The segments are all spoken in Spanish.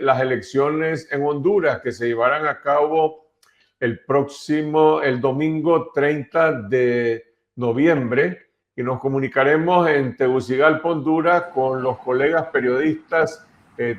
las elecciones en Honduras que se llevarán a cabo el domingo 30 de noviembre, y nos comunicaremos en Tegucigalpa, Honduras, con los colegas periodistas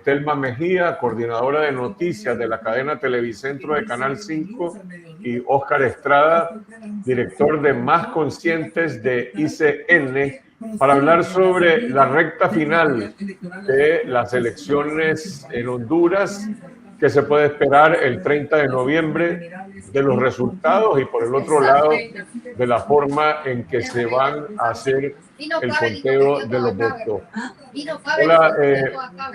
Telma Mejía, coordinadora de noticias de la cadena Televicentro de Canal 5, y Óscar Estrada, director de Más Conscientes de ICN, para hablar sobre la recta final de las elecciones en Honduras, que se puede esperar el 30 de noviembre, de los resultados y, por el otro lado, de la forma en que se van a hacer el conteo de los votos. Hola,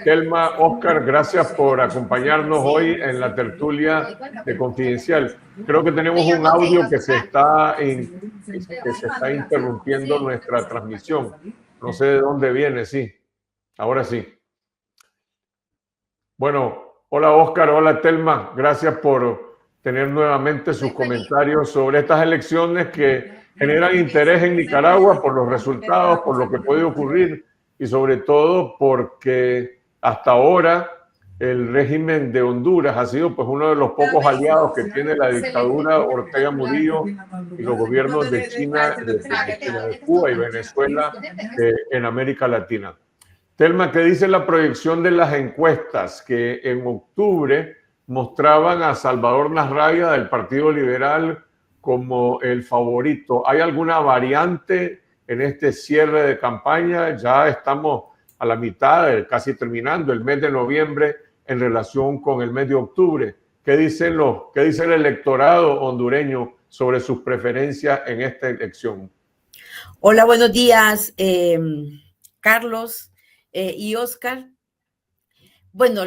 Telma, Óscar, gracias por acompañarnos hoy en la tertulia de Confidencial. Creo que tenemos un audio que se está interrumpiendo nuestra transmisión. No sé de dónde viene, sí. Ahora sí. Bueno, hola Óscar, hola Telma, gracias por tener nuevamente sus comentarios sobre estas elecciones que generan interés en Nicaragua por los resultados, por lo que puede ocurrir y sobre todo porque hasta ahora el régimen de Honduras ha sido pues uno de los pocos aliados que tiene la dictadura Ortega Murillo y los gobiernos de China, de Cuba y Venezuela en América Latina. Telma, ¿qué dice la proyección de las encuestas que en octubre mostraban a Salvador Nasralla del Partido Liberal como el favorito? ¿Hay alguna variante en este cierre de campaña? Ya estamos a la mitad, casi terminando el mes de noviembre en relación con el mes de octubre. ¿Qué dice el electorado hondureño sobre sus preferencias en esta elección? Hola, buenos días, Carlos y Óscar. Bueno,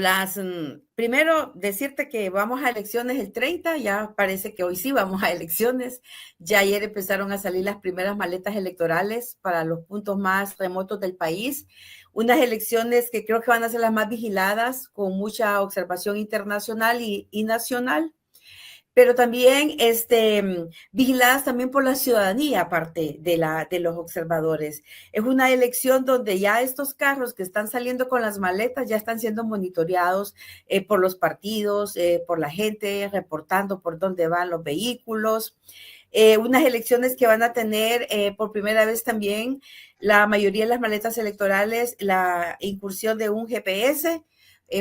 primero decirte que vamos a elecciones el 30, ya parece que hoy sí vamos a elecciones. Ya ayer empezaron a salir las primeras maletas electorales para los puntos más remotos del país. Unas elecciones que creo que van a ser las más vigiladas, con mucha observación internacional y nacional, pero también vigiladas también por la ciudadanía, aparte de los observadores. Es una elección donde ya estos carros que están saliendo con las maletas ya están siendo monitoreados por los partidos, por la gente, reportando por dónde van los vehículos. Unas elecciones que van a tener por primera vez también la mayoría de las maletas electorales la incursión de un GPS,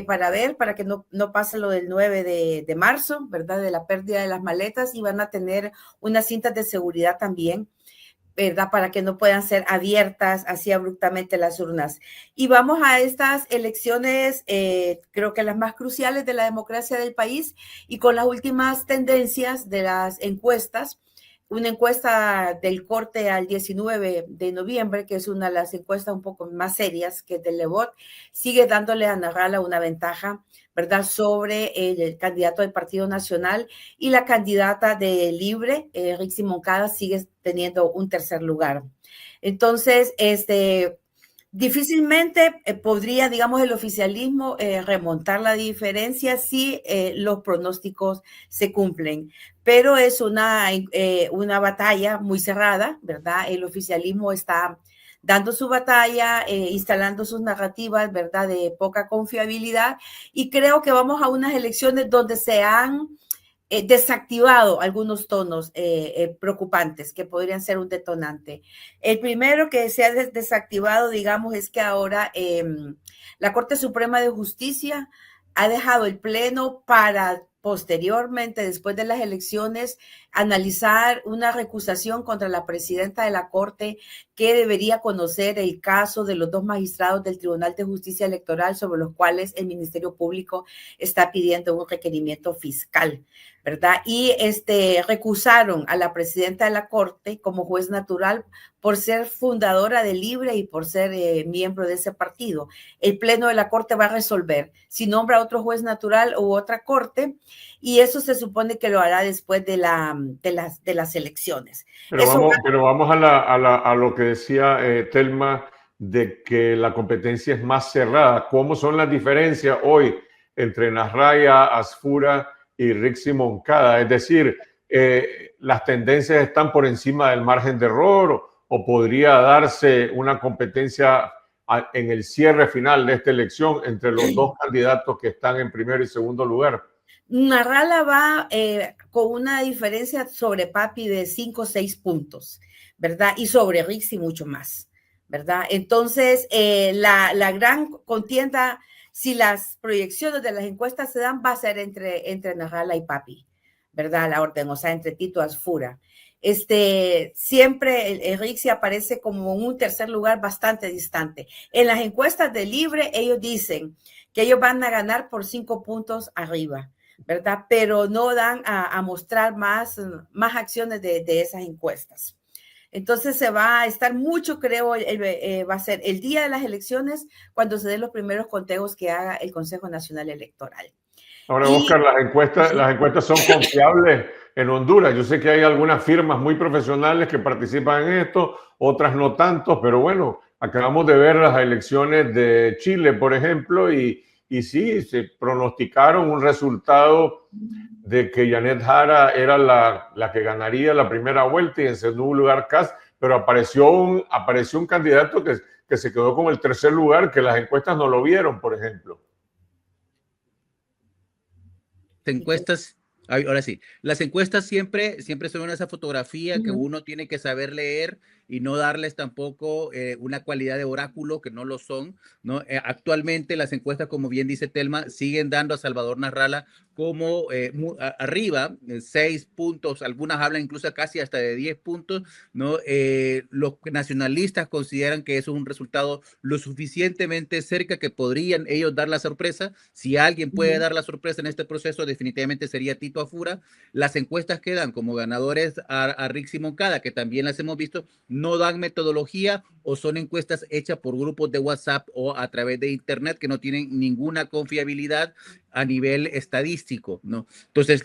para que no pase lo del 9 de marzo, ¿verdad? De la pérdida de las maletas, y van a tener unas cintas de seguridad también, ¿verdad? Para que no puedan ser abiertas así abruptamente las urnas. Y vamos a estas elecciones, creo que las más cruciales de la democracia del país, y con las últimas tendencias de las encuestas. Una encuesta del corte al 19 de noviembre, que es una de las encuestas un poco más serias que del Lebot, sigue dándole a Nasralla una ventaja, ¿verdad?, sobre el candidato del Partido Nacional, y la candidata de Libre, Rixi Moncada, sigue teniendo un tercer lugar. Entonces, difícilmente podría, digamos, el oficialismo remontar la diferencia si los pronósticos se cumplen, pero es una batalla muy cerrada, ¿verdad? El oficialismo está dando su batalla, instalando sus narrativas, ¿verdad?, de poca confiabilidad, y creo que vamos a unas elecciones donde se han desactivado algunos tonos preocupantes que podrían ser un detonante. El primero que se ha desactivado, digamos, es que ahora la Corte Suprema de Justicia ha dejado el Pleno para posteriormente, después de las elecciones, analizar una recusación contra la presidenta de la Corte, que debería conocer el caso de los dos magistrados del Tribunal de Justicia Electoral, sobre los cuales el Ministerio Público está pidiendo un requerimiento fiscal, ¿verdad? Y recusaron a la presidenta de la Corte como juez natural por ser fundadora de Libre y por ser miembro de ese partido. El Pleno de la Corte va a resolver si nombra a otro juez natural u otra corte, y eso se supone que lo hará después de las elecciones. Pero vamos a lo que decía Telma, de que la competencia es más cerrada. ¿Cómo son las diferencias hoy entre Nasralla, Asfura y Rixi Moncada? Es decir, ¿las tendencias están por encima del margen de error o podría darse una competencia en el cierre final de esta elección entre los dos candidatos que están en primero y segundo lugar? Narrala va con una diferencia sobre Papi de 5 o 6 puntos, ¿verdad? Y sobre Rixi mucho más, ¿verdad? Entonces, la gran contienda, si las proyecciones de las encuestas se dan, va a ser entre Narrala y Papi, ¿verdad? La orden, o sea, entre Tito Asfura. Siempre el Rixi aparece como en un tercer lugar bastante distante. En las encuestas de Libre, ellos dicen que ellos van a ganar por 5 puntos arriba, ¿verdad? Pero no dan a mostrar más acciones de esas encuestas. Entonces se va a estar mucho, creo, va a ser el día de las elecciones cuando se den los primeros conteos que haga el Consejo Nacional Electoral. Ahora, Oscar, las encuestas son confiables en Honduras. Yo sé que hay algunas firmas muy profesionales que participan en esto, otras no tanto, pero bueno, acabamos de ver las elecciones de Chile, por ejemplo, y sí, se pronosticaron un resultado de que Janet Jara era la que ganaría la primera vuelta y en segundo lugar Kast, pero apareció un candidato que se quedó con el tercer lugar, que las encuestas no lo vieron, por ejemplo. Encuestas, ahora sí, las encuestas siempre son esa fotografía que uno tiene que saber leer y no darles tampoco una cualidad de oráculo que no lo son, ¿no? Actualmente las encuestas, como bien dice Telma, siguen dando a Salvador Narrala como arriba, 6 puntos, algunas hablan incluso casi hasta de 10 puntos, ¿no? Los nacionalistas consideran que eso es un resultado lo suficientemente cerca que podrían ellos dar la sorpresa. Si alguien puede dar la sorpresa en este proceso, definitivamente sería Tito Asfura. Las encuestas que dan como ganadores a Rixi Moncada, que también las hemos visto, no dan metodología o son encuestas hechas por grupos de WhatsApp o a través de Internet que no tienen ninguna confiabilidad a nivel estadístico, ¿no? Entonces,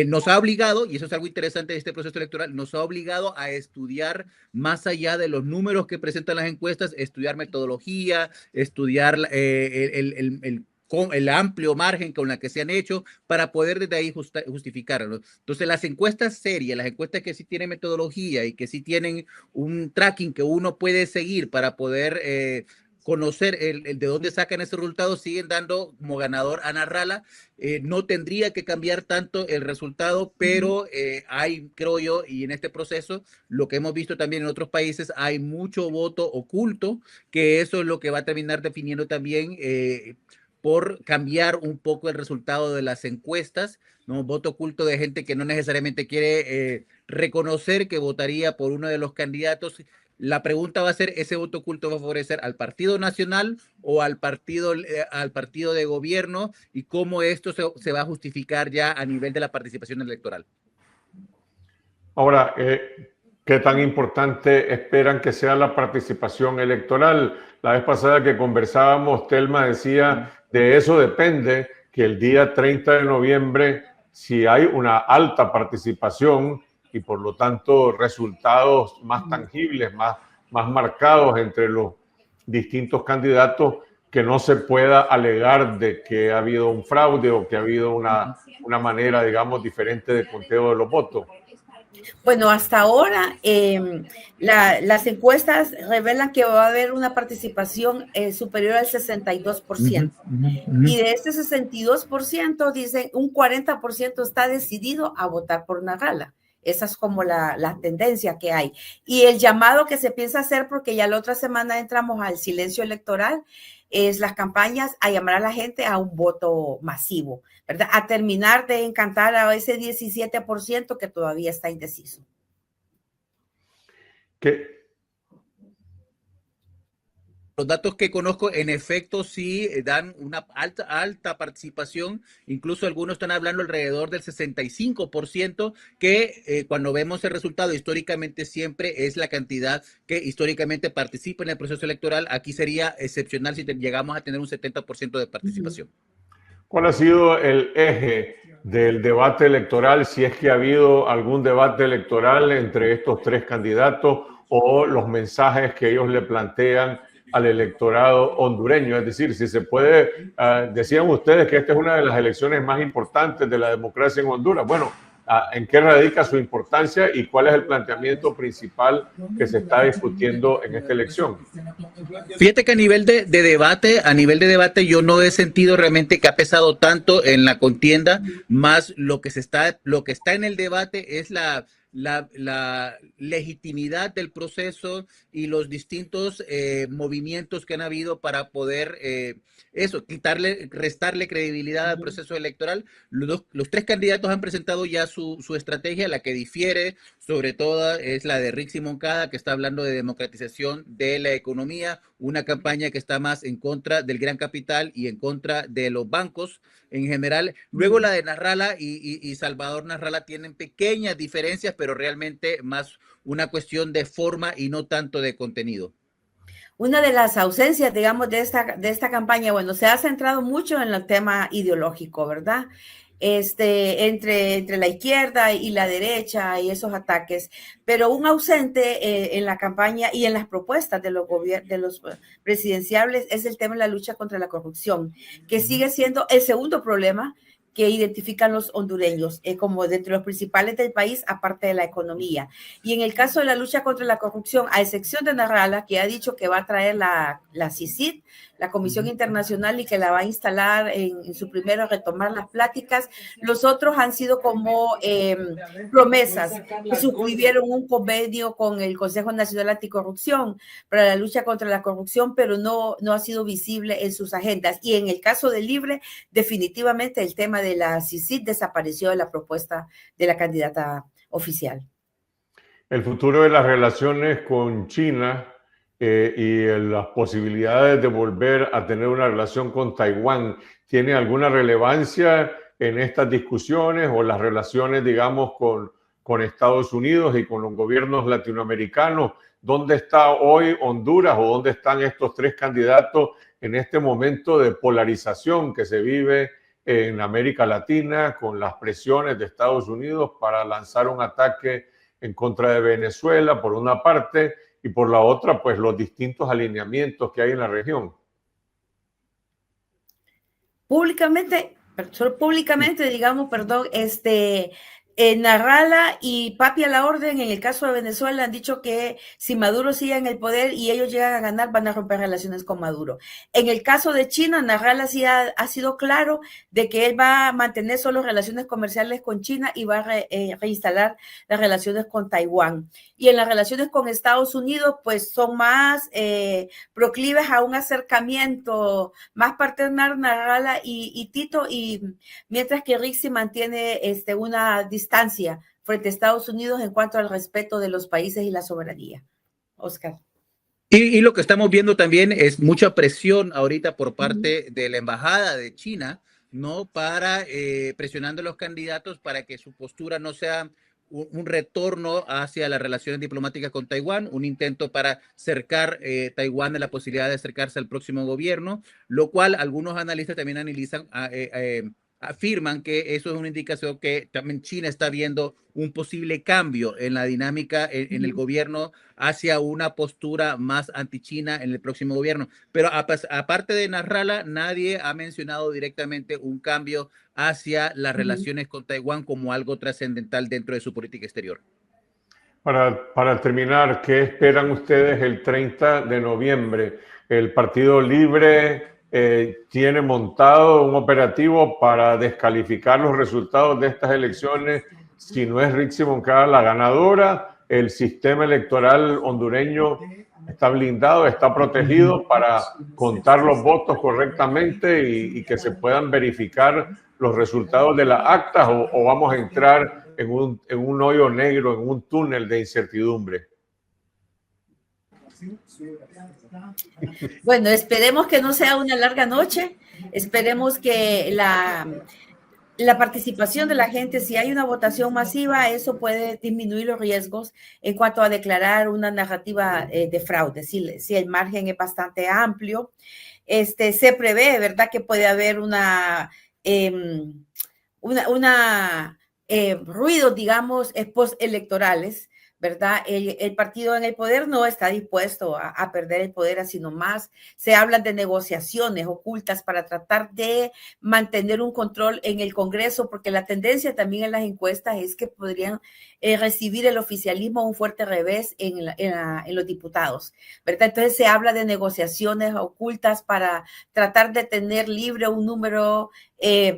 nos ha obligado, y eso es algo interesante de este proceso electoral, nos ha obligado a estudiar más allá de los números que presentan las encuestas, estudiar metodología, estudiar el amplio margen con la que se han hecho para poder desde ahí justificarlo. Entonces, las encuestas serias, las encuestas que sí tienen metodología y que sí tienen un tracking que uno puede seguir para poder conocer de dónde sacan esos resultados, siguen dando como ganador a Narrala. No tendría que cambiar tanto el resultado, pero hay, creo yo, y en este proceso, lo que hemos visto también en otros países, hay mucho voto oculto, que eso es lo que va a terminar definiendo también por cambiar un poco el resultado de las encuestas, ¿no? Voto oculto de gente que no necesariamente quiere reconocer que votaría por uno de los candidatos. La pregunta va a ser, ¿ese voto oculto va a favorecer al Partido Nacional o al partido de gobierno? Y cómo esto se va a justificar ya a nivel de la participación electoral. Ahora, ¿qué tan importante esperan que sea la participación electoral? La vez pasada que conversábamos, Telma decía, de eso depende que el día 30 de noviembre, si hay una alta participación y por lo tanto resultados más tangibles, más marcados entre los distintos candidatos, que no se pueda alegar de que ha habido un fraude o que ha habido una manera, digamos, diferente de conteo de los votos. Bueno, hasta ahora las encuestas revelan que va a haber una participación superior al 62%. Y de este 62%, dicen, un 40% está decidido a votar por Narrala. Esa es como la tendencia que hay. Y el llamado que se piensa hacer, porque ya la otra semana entramos al silencio electoral, es las campañas a llamar a la gente a un voto masivo, ¿verdad? A terminar de encantar a ese 17% que todavía está indeciso. Los datos que conozco, en efecto, sí dan una alta participación. Incluso algunos están hablando alrededor del 65%, que cuando vemos el resultado, históricamente siempre es la cantidad que históricamente participa en el proceso electoral. Aquí sería excepcional si llegamos a tener un 70% de participación. ¿Cuál ha sido el eje del debate electoral, si es que ha habido algún debate electoral entre estos tres candidatos o los mensajes que ellos le plantean al electorado hondureño? Es decir, si se puede, decían ustedes que esta es una de las elecciones más importantes de la democracia en Honduras. Bueno, en qué radica su importancia y cuál es el planteamiento principal que se está discutiendo en esta elección. Fíjate que a nivel de debate, yo no he sentido realmente que ha pesado tanto en la contienda, más lo que está en el debate es la legitimidad del proceso y los distintos movimientos que han habido para poder restarle credibilidad al proceso electoral. Los tres candidatos han presentado ya su estrategia, la que difiere sobre todo es la de Rixi Moncada, que está hablando de democratización de la economía, una campaña que está más en contra del gran capital y en contra de los bancos en general. Luego la de Nasrallah y Salvador Nasrallah tienen pequeñas diferencias, pero realmente más una cuestión de forma y no tanto de contenido. Una de las ausencias, digamos, de esta campaña, bueno, se ha centrado mucho en el tema ideológico, ¿verdad? Entre la izquierda y la derecha y esos ataques, pero un ausente en la campaña y en las propuestas de los presidenciables es el tema de la lucha contra la corrupción, que sigue siendo el segundo problema que identifican los hondureños como de entre los principales del país, aparte de la economía. Y en el caso de la lucha contra la corrupción, a excepción de Nasrallah, que ha dicho que va a traer la CICID, la Comisión Internacional, y que la va a instalar en su primero retomar las pláticas, los otros han sido como promesas, que suscribieron un convenio con el Consejo Nacional Anticorrupción para la lucha contra la corrupción, pero no ha sido visible en sus agendas. Y en el caso de Libre, definitivamente el tema de la CICID desapareció de la propuesta de la candidata oficial. El futuro de las relaciones con China y las posibilidades de volver a tener una relación con Taiwán, ¿tiene alguna relevancia en estas discusiones o las relaciones, digamos, con Estados Unidos y con los gobiernos latinoamericanos? ¿Dónde está hoy Honduras o dónde están estos tres candidatos en este momento de polarización que se vive en América Latina con las presiones de Estados Unidos para lanzar un ataque en contra de Venezuela por una parte y por la otra pues los distintos alineamientos que hay en la región? Públicamente, digamos, perdón, Nasrallah y Papi a la Orden, en el caso de Venezuela, han dicho que si Maduro sigue en el poder y ellos llegan a ganar, van a romper relaciones con Maduro. En el caso de China, Nasrallah sí ha sido claro de que él va a mantener solo relaciones comerciales con China y va a reinstalar las relaciones con Taiwán. Y en las relaciones con Estados Unidos, pues son más proclives a un acercamiento más paternal Nasrallah y Tito, y mientras que Rixi mantiene una distancia frente a Estados Unidos en cuanto al respeto de los países y la soberanía. Oscar. Y lo que estamos viendo también es mucha presión ahorita por parte de la embajada de China, ¿no? Para presionando a los candidatos para que su postura no sea un retorno hacia las relaciones diplomáticas con Taiwán, un intento para cercar Taiwán de la posibilidad de acercarse al próximo gobierno, lo cual algunos analistas también afirman que eso es una indicación que también China está viendo un posible cambio en la dinámica en el gobierno hacia una postura más anti-China en el próximo gobierno. Pero aparte de Nasrallah, nadie ha mencionado directamente un cambio hacia las relaciones con Taiwán como algo trascendental dentro de su política exterior. Para terminar, ¿qué esperan ustedes el 30 de noviembre? El Partido Libre tiene montado un operativo para descalificar los resultados de estas elecciones si no es Rixi Moncada la ganadora. El sistema electoral hondureño está blindado, está protegido para contar los votos correctamente y que se puedan verificar los resultados de las actas, o vamos a entrar en un hoyo negro, en un túnel de incertidumbre. Bueno, esperemos que no sea una larga noche, esperemos que la participación de la gente, si hay una votación masiva, eso puede disminuir los riesgos en cuanto a declarar una narrativa de fraude, si el margen es bastante amplio. Se prevé, ¿verdad?, que puede haber ruidos, digamos, postelectorales, ¿verdad? El partido en el poder no está dispuesto a perder el poder así nomás. Se habla de negociaciones ocultas para tratar de mantener un control en el Congreso, porque la tendencia también en las encuestas es que podrían recibir el oficialismo un fuerte revés en los diputados, ¿verdad? Entonces se habla de negociaciones ocultas para tratar de tener libre un número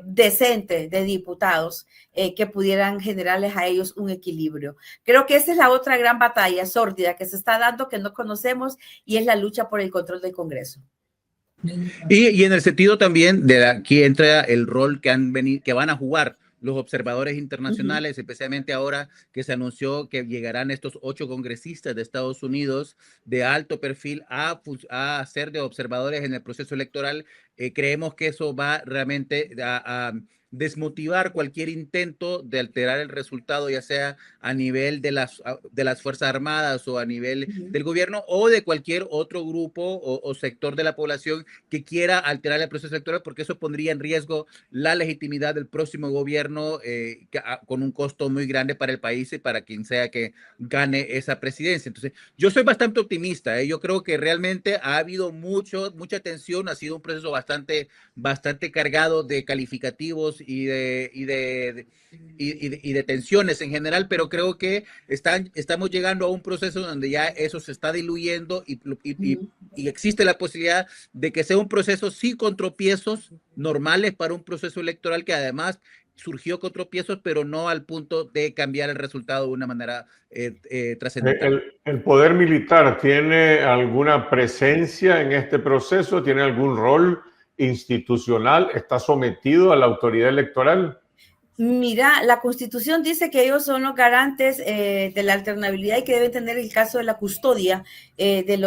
decente de diputados que pudieran generarles a ellos un equilibrio. Creo que esa es la otra gran batalla sórdida que se está dando, que no conocemos, y es la lucha por el control del Congreso. Y en el sentido también de aquí entra el rol que van a jugar los observadores internacionales, especialmente ahora que se anunció que llegarán estos 8 congresistas de Estados Unidos de alto perfil a ser de observadores en el proceso electoral. Creemos que eso va realmente a desmotivar cualquier intento de alterar el resultado, ya sea a nivel de las Fuerzas Armadas o a nivel del gobierno o de cualquier otro grupo o sector de la población que quiera alterar el proceso electoral, porque eso pondría en riesgo la legitimidad del próximo gobierno con un costo muy grande para el país y para quien sea que gane esa presidencia. Entonces, yo soy bastante optimista. Yo creo que realmente ha habido mucha tensión, ha sido un proceso bastante cargado de calificativos y de tensiones en general, pero creo que estamos llegando a un proceso donde ya eso se está diluyendo y existe la posibilidad de que sea un proceso sí con tropiezos normales para un proceso electoral que además surgió con tropiezos, pero no al punto de cambiar el resultado de una manera trascendental. ¿El poder militar tiene alguna presencia en este proceso? ¿Tiene algún rol institucional? ¿Está sometido a la autoridad electoral? Mira, la Constitución dice que ellos son los garantes de la alternabilidad y que deben tener el caso de la custodia del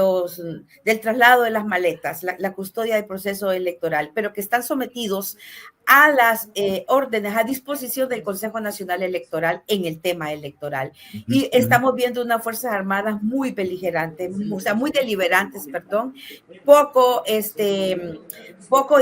traslado de las maletas, la custodia del proceso electoral, pero que están sometidos a las órdenes a disposición del Consejo Nacional Electoral en el tema electoral. Y estamos viendo unas Fuerzas Armadas muy beligerantes, o sea, muy deliberantes, perdón, poco,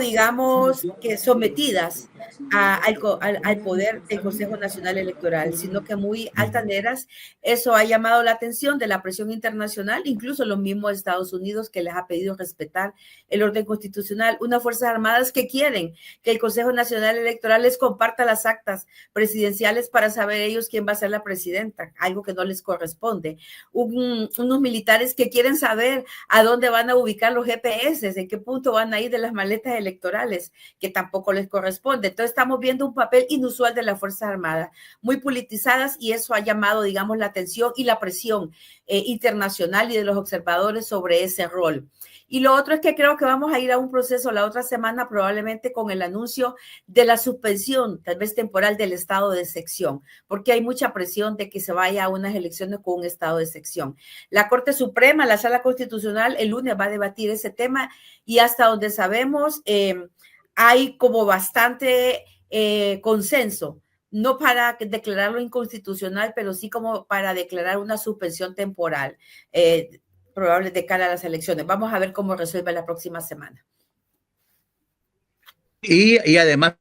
digamos, que sometidas al poder del Consejo Nacional Electoral, sino que muy altaneras. Eso ha llamado la atención de la presión internacional, incluso los mismos Estados Unidos, que les ha pedido respetar el orden constitucional. Unas Fuerzas Armadas que quieren que el Consejo Nacional Electoral les comparta las actas presidenciales para saber ellos quién va a ser la presidenta, algo que no les corresponde. Unos militares que quieren saber a dónde van a ubicar los GPS, en qué punto van a ir de las maletas electorales, que tampoco les corresponde. Entonces estamos viendo un papel inusual de las Fuerzas Armadas, muy politizadas, y eso ha llamado, digamos, la atención y la presión internacional y de los observadores sobre ese rol. Y lo otro es que creo que vamos a ir a un proceso la otra semana, probablemente con el anuncio de la suspensión, tal vez temporal, del estado de excepción, porque hay mucha presión de que se vaya a unas elecciones con un estado de excepción. La Corte Suprema, la Sala Constitucional, el lunes va a debatir ese tema, y hasta donde sabemos hay como bastante consenso, no para declararlo inconstitucional, pero sí como para declarar una suspensión temporal probable de cara a las elecciones. Vamos a ver cómo resuelve la próxima semana. Y además,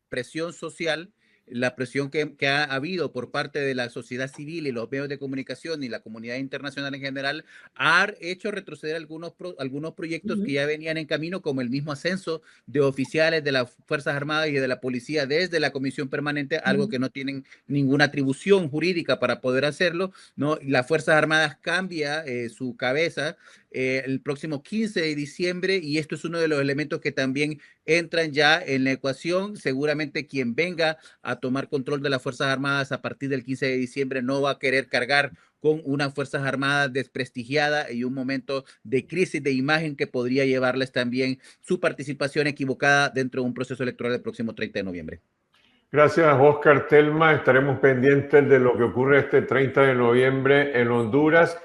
presión social, la presión que ha habido por parte de la sociedad civil y los medios de comunicación y la comunidad internacional en general, ha hecho retroceder algunos proyectos que ya venían en camino, como el mismo ascenso de oficiales de las Fuerzas Armadas y de la Policía desde la Comisión Permanente, algo que no tienen ninguna atribución jurídica para poder hacerlo, ¿no? Las Fuerzas Armadas cambia su cabeza el próximo 15 de diciembre, y esto es uno de los elementos que también entran ya en la ecuación. Seguramente quien venga a tomar control de las Fuerzas Armadas a partir del 15 de diciembre no va a querer cargar con unas Fuerzas Armadas desprestigiadas y un momento de crisis de imagen que podría llevarles también su participación equivocada dentro de un proceso electoral el próximo 30 de noviembre. Gracias, Oscar Telma. Estaremos pendientes de lo que ocurre este 30 de noviembre en Honduras.